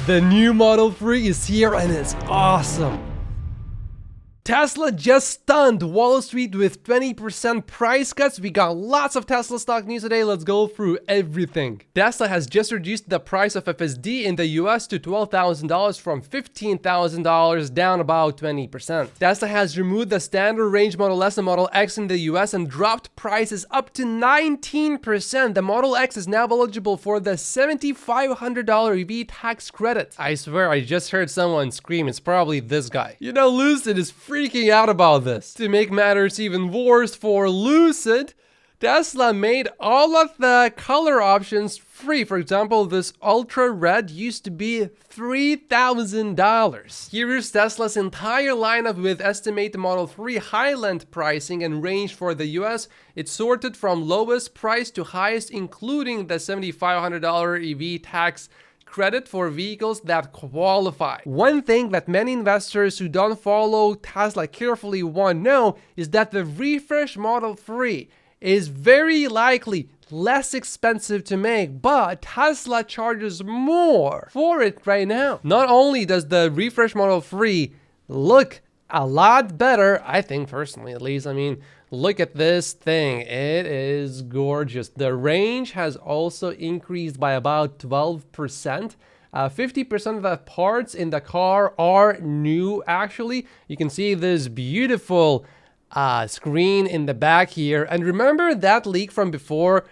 The new Model 3 is here and it's awesome. Tesla just stunned Wall Street with 20% price cuts. We got lots of Tesla stock news today. Let's go through everything. Tesla has just reduced the price of FSD in the US to $12,000 from $15,000, down about 20%. Tesla has removed the standard range Model S and Model X in the US and dropped prices up to 19%. The Model X is now eligible for the $7,500 EV tax credit. I swear I just heard someone scream. It's probably this guy. You know, Lucid is freaking out about this. To make matters even worse for Lucid, Tesla made all of the color options free. For example, this ultra red used to be $3,000. Here's Tesla's entire lineup with estimated Model 3 Highland pricing and range for the US. It's sorted from lowest price to highest, including the $7,500 EV tax credit for vehicles that qualify. One thing that many investors who don't follow Tesla carefully want to know is that the refresh Model 3 is very likely less expensive to make, but Tesla charges more for it right now. Not only does the refresh Model 3 look a lot better, I think personally at least, I mean, look at this thing. It is gorgeous. The range has also increased by about 12%. 50% of the parts in the car are new, actually. You can see this beautiful screen in the back here. And remember that leak from before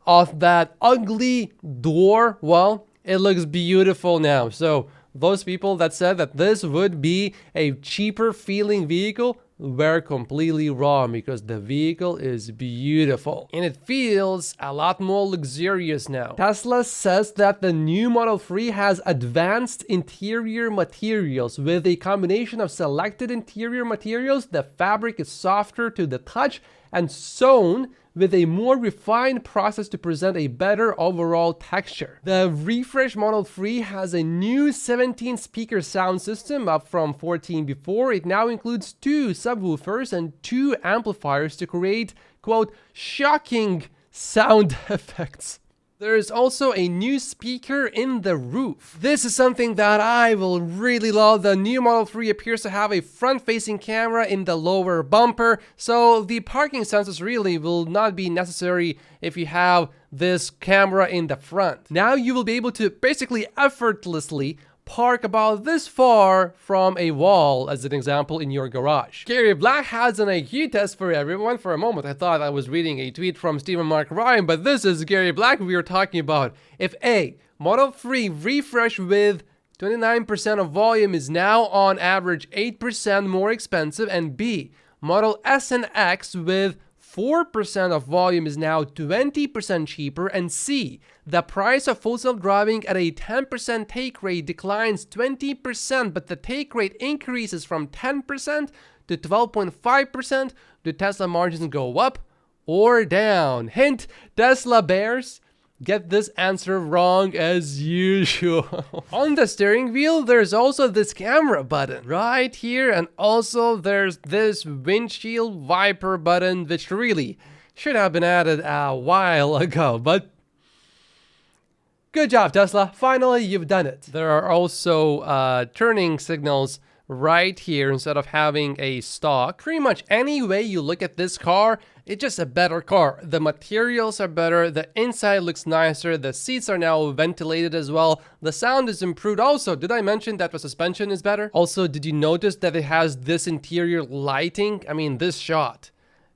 of that ugly door? Well, it looks beautiful now. So those people that said that this would be a cheaper feeling vehicle were completely wrong, because the vehicle is beautiful and it feels a lot more luxurious now. Tesla says that the new Model 3 has advanced interior materials. With a combination of selected interior materials, the fabric is softer to the touch and sewn with a more refined process to present a better overall texture. The refresh Model 3 has a new 17-speaker sound system, up from 14 before. It now includes 2 subwoofers and 2 amplifiers to create, quote, shocking sound effects. There is also a new speaker in the roof. This is something that I will really love. The new Model 3 appears to have a front-facing camera in the lower bumper, so the parking sensors really will not be necessary if you have this camera in the front. Now you will be able to basically effortlessly park about this far from a wall, as an example, in your garage. Gary Black has an IQ test for everyone. For a moment, I thought I was reading a tweet from Stephen Mark Ryan, but this is Gary Black we are talking about. If A, Model 3 refresh with 29% of volume is now on average 8% more expensive, and B, Model S and X with 4% of volume is now 20% cheaper, and C, the price of full self-driving at a 10% take rate declines 20%, but the take rate increases from 10% to 12.5%, do Tesla margins go up or down? Hint, Tesla bears get this answer wrong as usual. On the steering wheel, there's also this camera button right here, and also there's this windshield wiper button, which really should have been added a while ago, but good job, Tesla. Finally, you've done it. There are also turning signals right here instead of having a stock. Pretty much any way you look at this car, it's just a better car. The materials are better, the inside looks nicer, the seats are now ventilated as well, the sound is improved. Also, did I mention that the suspension is better? Also, did you notice that it has this interior lighting? I mean, this shot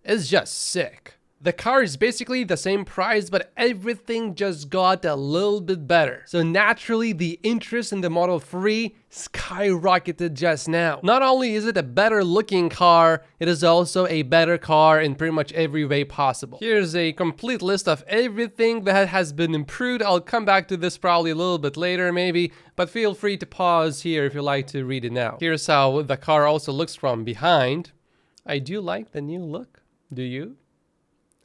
is just sick. The car is basically the same price, but everything just got a little bit better. So naturally, the interest in the Model 3 skyrocketed just now. Not only is it a better looking car, it is also a better car in pretty much every way possible. Here's a complete list of everything that has been improved. I'll come back to this probably a little bit later maybe, but feel free to pause here if you like to read it now. Here's how the car also looks from behind. I do like the new look. Do you?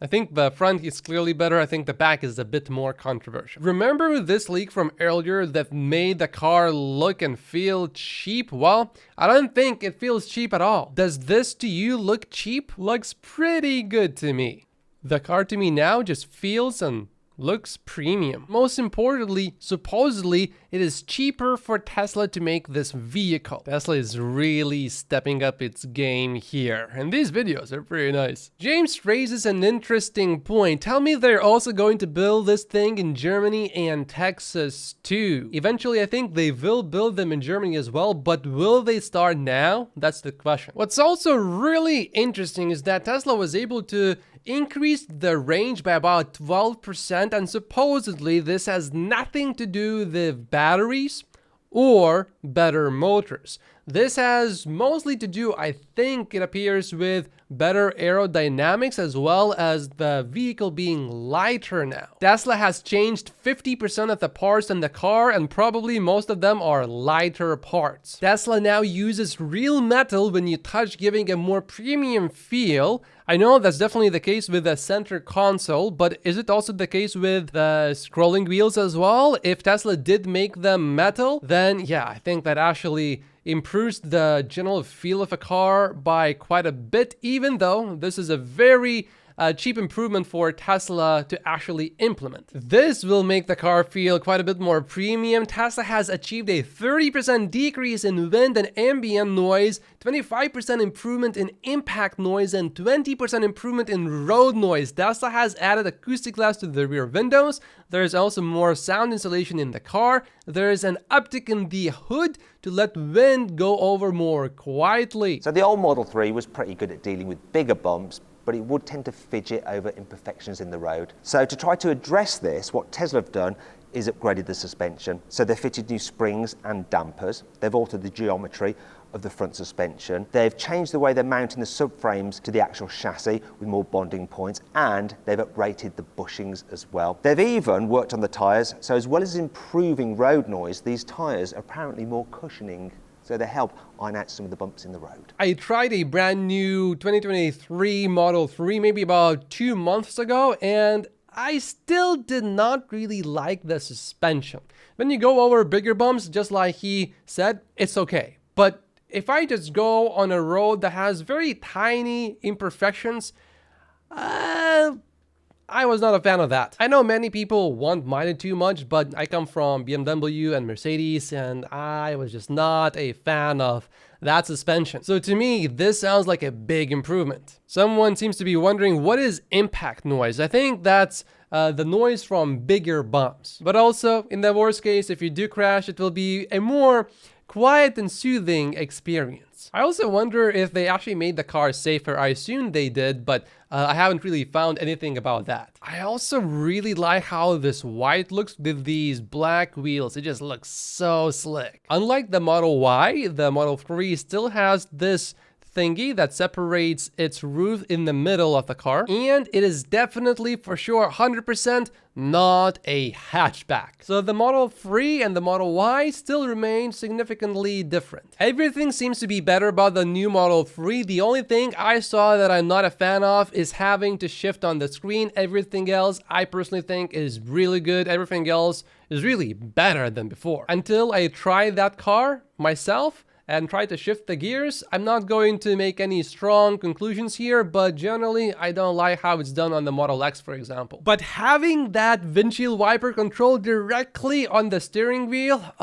I think the front is clearly better. I think the back is a bit more controversial. Remember this leak from earlier that made the car look and feel cheap? Well, I don't think it feels cheap at all. Does this to you look cheap? Looks pretty good to me. The car to me now just feels and looks premium. Most importantly, supposedly, it is cheaper for Tesla to make this vehicle. Tesla is really stepping up its game here, and these videos are pretty nice. James raises an interesting point. Tell me they're also going to build this thing in Germany and Texas too. Eventually, I think they will build them in Germany as well, but will they start now? That's the question. What's also really interesting is that Tesla was able to increase the range by about 12%, and supposedly this has nothing to do with batteries or better motors. This has mostly to do, I think it appears, with better aerodynamics as well as the vehicle being lighter now. Tesla has changed 50% of the parts in the car, and probably most of them are lighter parts. Tesla now uses real metal when you touch, giving a more premium feel. I know that's definitely the case with the center console, but is it also the case with the scrolling wheels as well? If Tesla did make them metal, then yeah, I think that actually improves the general feel of a car by quite a bit, even though this is a very cheap improvement for Tesla to actually implement. This will make the car feel quite a bit more premium. Tesla has achieved a 30% decrease in wind and ambient noise, 25% improvement in impact noise, and 20% improvement in road noise. Tesla has added acoustic glass to the rear windows. There's also more sound insulation in the car. There's an uptick in the hood to let wind go over more quietly. So the old Model 3 was pretty good at dealing with bigger bumps, but it would tend to fidget over imperfections in the road. So to try to address this, what Tesla have done is upgraded the suspension. So they've fitted new springs and dampers. They've altered the geometry of the front suspension. They've changed the way they're mounting the subframes to the actual chassis with more bonding points, and they've uprated the bushings as well. They've even worked on the tyres, so as well as improving road noise, these tyres are apparently more cushioning, so they help iron out some of the bumps in the road. I tried a brand new 2023 Model 3 maybe about 2 months ago, and I still did not really like the suspension. When you go over bigger bumps, just like he said, it's okay. But if I just go on a road that has very tiny imperfections, I was not a fan of that. I know many people won't mind it too much, but I come from BMW and Mercedes, and I was just not a fan of that suspension. So to me, this sounds like a big improvement. Someone seems to be wondering, what is impact noise? I think that's the noise from bigger bumps. But also, in the worst case, if you do crash, it will be a more quiet and soothing experience. I also wonder if they actually made the car safer. I assume they did, but I haven't really found anything about that. I also really like how this white looks with these black wheels. It just looks so slick. Unlike the Model Y, the Model 3 still has this thingy that separates its roof in the middle of the car, and it is definitely for sure 100% not a hatchback. So the Model 3 and the Model Y still remain significantly different. Everything seems to be better about the new Model 3. The only thing I saw that I'm not a fan of is having to shift on the screen. Everything else I personally think is really good. Everything else is really better than before. Until I try that car myself and try to shift the gears, I'm not going to make any strong conclusions here, but generally I don't like how it's done on the Model X, for example. But having that windshield wiper control directly on the steering wheel,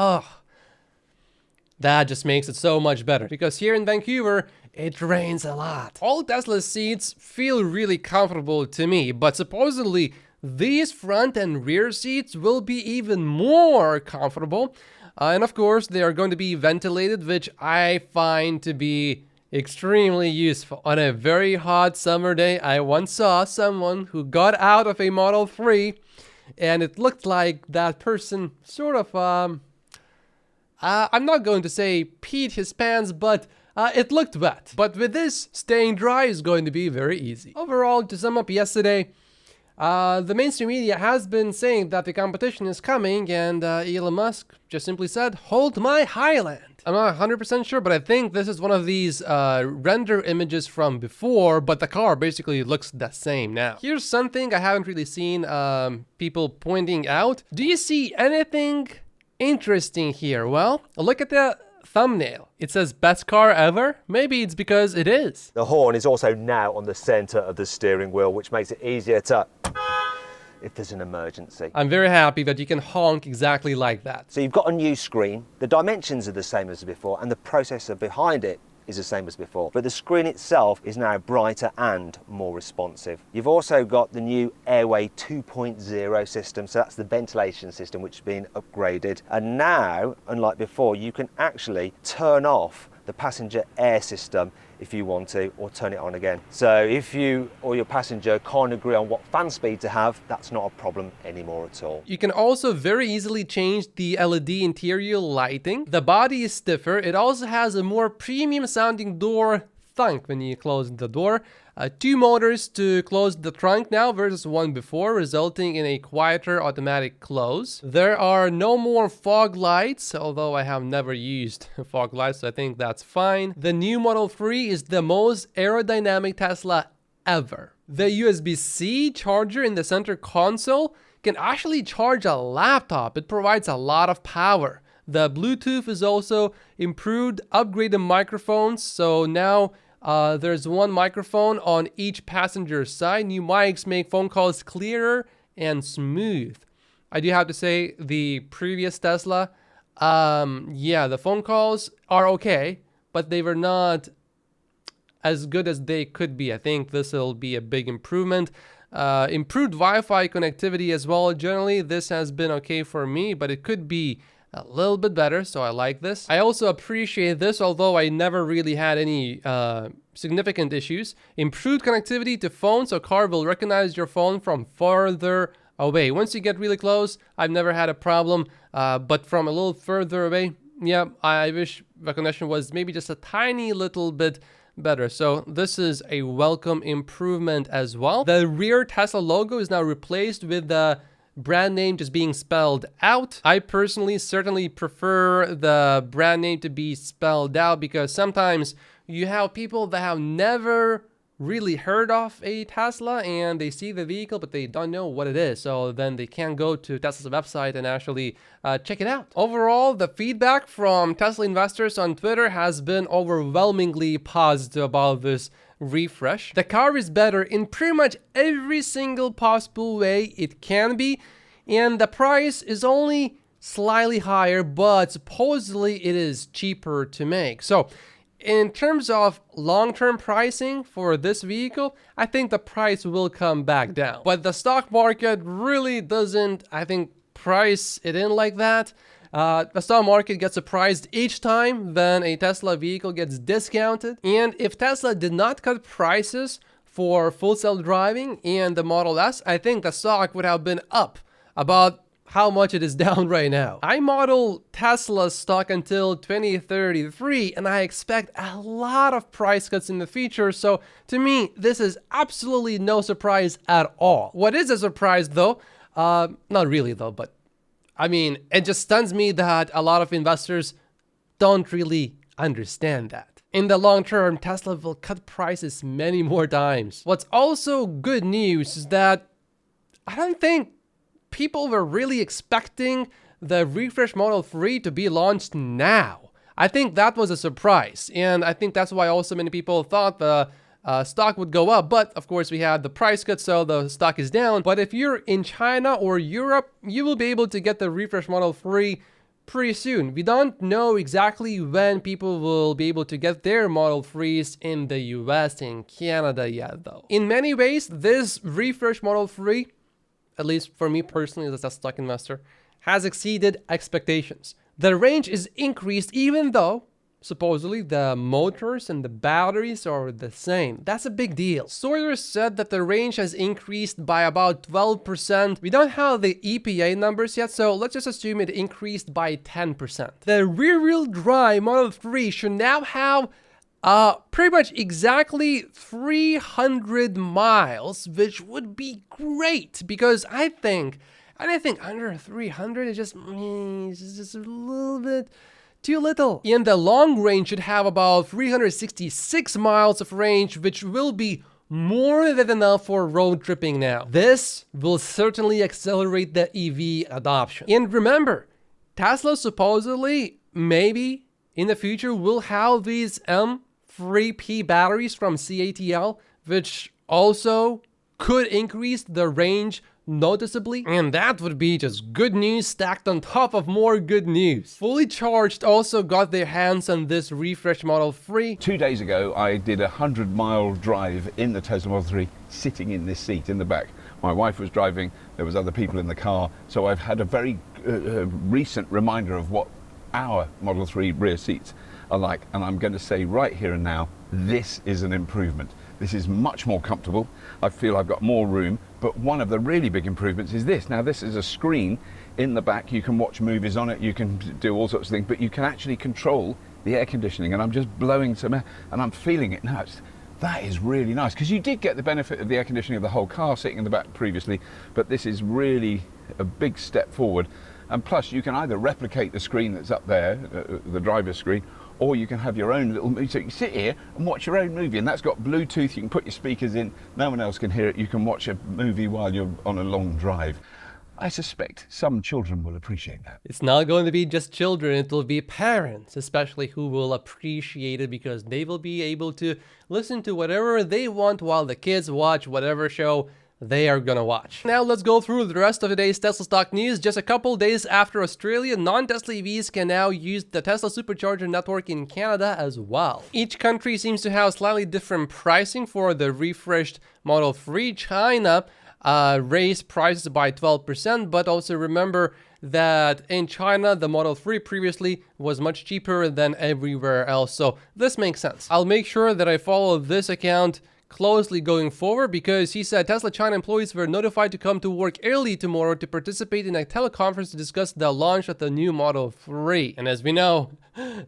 that just makes it so much better, because here in Vancouver, it rains a lot. All Tesla seats feel really comfortable to me, but supposedly these front and rear seats will be even more comfortable. And of course, they are going to be ventilated, which I find to be extremely useful. On a very hot summer day, I once saw someone who got out of a Model 3, and it looked like that person sort of, I'm not going to say peed his pants, but it looked wet. But with this, staying dry is going to be very easy. Overall, to sum up yesterday, the mainstream media has been saying that the competition is coming, and Elon Musk just simply said, "Hold my Highland." I'm not 100% sure, but I think this is one of these render images from before, but the car basically looks the same now. Here's something I haven't really seen people pointing out. Do you see anything interesting here? Well, look at the thumbnail. It says best car ever. Maybe it's because it is. The horn is also now on the center of the steering wheel, which makes it easier to if there's an emergency. I'm very happy that you can honk exactly like that. So you've got a new screen, the dimensions are the same as before, and the processor behind it is the same as before, but the screen itself is now brighter and more responsive. You've also got the new Airway 2.0 system, so that's the ventilation system which has been upgraded. And now, unlike before, you can actually turn off the passenger air system if you want to, or turn it on again. So if you or your passenger can't agree on what fan speed to have, that's not a problem anymore at all. You can also very easily change the LED interior lighting. The body is stiffer. It also has a more premium sounding door thunk when you close the door. 2 motors to close the trunk now versus 1 before, resulting in a quieter automatic close. There are no more fog lights, although I have never used fog lights, so I think that's fine. The new Model 3 is the most aerodynamic Tesla ever. The USB-C charger in the center console can actually charge a laptop. It provides a lot of power. The Bluetooth is also improved, upgraded microphones, so now there's 1 microphone on each passenger's side. New mics make phone calls clearer and smooth. I do have to say, the previous Tesla, yeah, the phone calls are okay, but they were not as good as they could be. I think this will be a big improvement. Improved Wi-Fi connectivity as well. Generally, this has been okay for me, but it could be a little bit better, so I like this. I also appreciate this, although I never really had any significant issues. Improved connectivity to phones, so car will recognize your phone from farther away. Once you get really close, I've never had a problem, but from a little further away, yeah, I wish recognition was maybe just a tiny little bit better. So this is a welcome improvement as well. The rear Tesla logo is now replaced with the brand name just being spelled out. I personally certainly prefer the brand name to be spelled out, because sometimes you have people that have never really heard of a Tesla and they see the vehicle but they don't know what it is, so then they can go to Tesla's website and actually check it out. Overall, the feedback from Tesla investors on Twitter has been overwhelmingly positive about this refresh. The car is better in pretty much every single possible way it can be, and the price is only slightly higher, but supposedly it is cheaper to make. So in terms of long-term pricing for this vehicle, I think the price will come back down. But the stock market really doesn't, I think, price it in like that. The stock market gets surprised each time when a Tesla vehicle gets discounted. And if Tesla did not cut prices for full self-driving and the Model S, I think the stock would have been up about how much it is down right now. I model Tesla stock until 2033, and I expect a lot of price cuts in the future. So to me, this is absolutely no surprise at all. What is a surprise though, not really though, but I mean, it just stuns me that a lot of investors don't really understand that. In the long term, Tesla will cut prices many more times. What's also good news is that I don't think people were really expecting the refresh Model 3 to be launched now. I think that was a surprise, and I think that's why also many people thought the stock would go up. But of course we had the price cut, so the stock is down. But if you're in China or Europe, you will be able to get the refresh Model 3 pretty soon. We don't know exactly when people will be able to get their Model 3s in the US and Canada yet though. In many ways, this refresh Model 3, at least for me personally as a stock investor, has exceeded expectations. The range is increased even though supposedly the motors and the batteries are the same. That's a big deal. Sources said that the range has increased by about 12%. We don't have the EPA numbers yet, so let's just assume it increased by 10%. The rear-wheel drive Model 3 should now have pretty much exactly 300 miles, which would be great, because I think under 300 is just a little bit too little. And the long range should have about 366 miles of range, which will be more than enough for road tripping now. This will certainly accelerate the EV adoption. And remember, Tesla supposedly, maybe in the future, will have these M3P batteries from CATL, which also could increase the range noticeably. And that would be just good news stacked on top of more good news. Fully Charged also got their hands on this refreshed Model 3. 2 days ago, I did a 100-mile drive in the Tesla Model 3, sitting in this seat in the back. My wife was driving, there was other people in the car, so I've had a very recent reminder of what our Model 3 rear seats are like, and I'm going to say right here and now, this is an improvement. This is much more comfortable. I feel I've got more room, but one of the really big improvements is this. Now, this is a screen in the back. You can watch movies on it, you can do all sorts of things, but you can actually control the air conditioning, and I'm just blowing some air, and I'm feeling it now. That is really nice, because you did get the benefit of the air conditioning of the whole car sitting in the back previously, but this is really a big step forward. And plus, you can either replicate the screen that's up there, the driver's screen, or you can have your own little movie. So you can sit here and watch your own movie, and that's got Bluetooth. You can put your speakers in, no one else can hear it. You can watch a movie while you're on a long drive. I suspect some children will appreciate that. It's not going to be just children, it will be parents, especially, who will appreciate it, because they will be able to listen to whatever they want while the kids watch whatever show they are gonna watch. Now let's go through the rest of today's Tesla stock news. Just a couple days after Australia, non-Tesla EVs can now use the Tesla supercharger network in Canada as well. Each country seems to have slightly different pricing for the refreshed Model 3. China raised prices by 12%, but also remember that in China, the Model 3 previously was much cheaper than everywhere else. So this makes sense. I'll make sure that I follow this account closely going forward, because he said Tesla China employees were notified to come to work early tomorrow to participate in a teleconference to discuss the launch of the new Model 3. And as we know,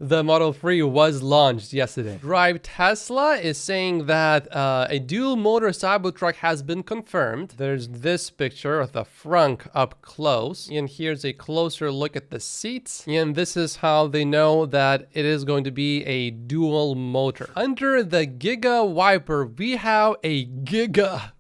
the Model 3 was launched yesterday. Drive Tesla is saying that a dual motor Cybertruck has been confirmed. There's this picture of the front up close, and here's a closer look at the seats, and this is how they know that it is going to be a dual motor. Under the Giga wiper, we have a Giga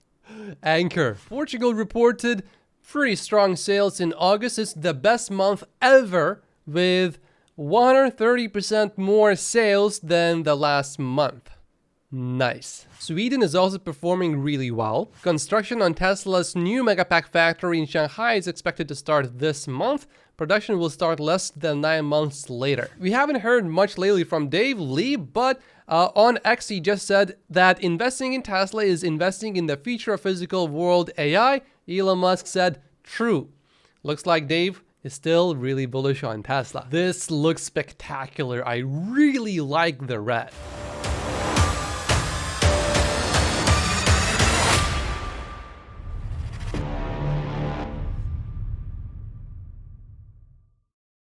anchor. Portugal reported pretty strong sales in August. It's the best month ever, with 130% more sales than the last month. Nice. Sweden is also performing really well. Construction on Tesla's new Megapack factory in Shanghai is expected to start this month. Production will start less than 9 months later. We haven't heard much lately from Dave Lee, but on X he just said that investing in Tesla is investing in the future of physical world AI. Elon Musk said, true. Looks like Dave is still really bullish on Tesla. This looks spectacular. I really like the red.